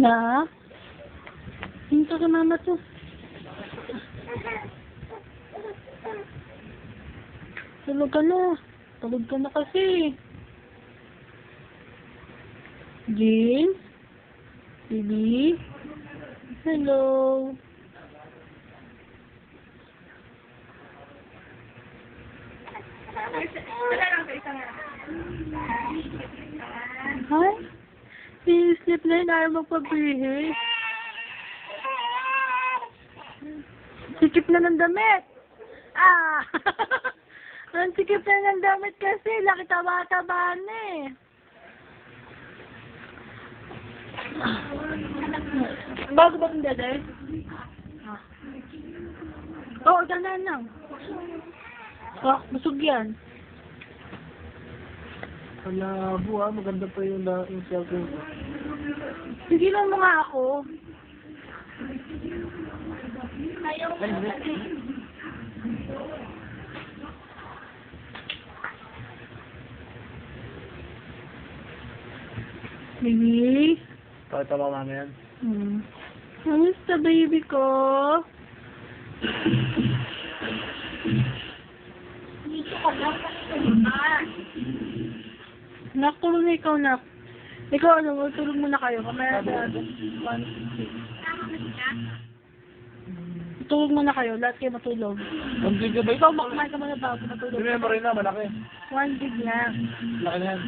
Na? Hinto ka mama to. Tulog ka na. Tulog ka na kasi. Jean? Baby? Hello? Hi? Sleep na yun, ayaw magpabihis. Sikip na ng damit. Ah! Ang sikip na ng damit kasi, laki taba-taba na eh. Bago ba itong dede? Oo, ganyan lang. Busog yan. Malabo maganda pa yung cellphone ko. Sigilan mo nga ako. Baby? Pakita mo mami yan. Kamusta baby ko? Dito ka lang Nak, tulog na ikaw, nak. Ikaw, ano, tulog muna kayo. Kamaya sa tulog muna kayo. Lahat kayo matulog. 1 gig ba? Ikaw, kumain ka muna bago matulog. Yung memory na, malaki. 1 gig na. Laki na yan.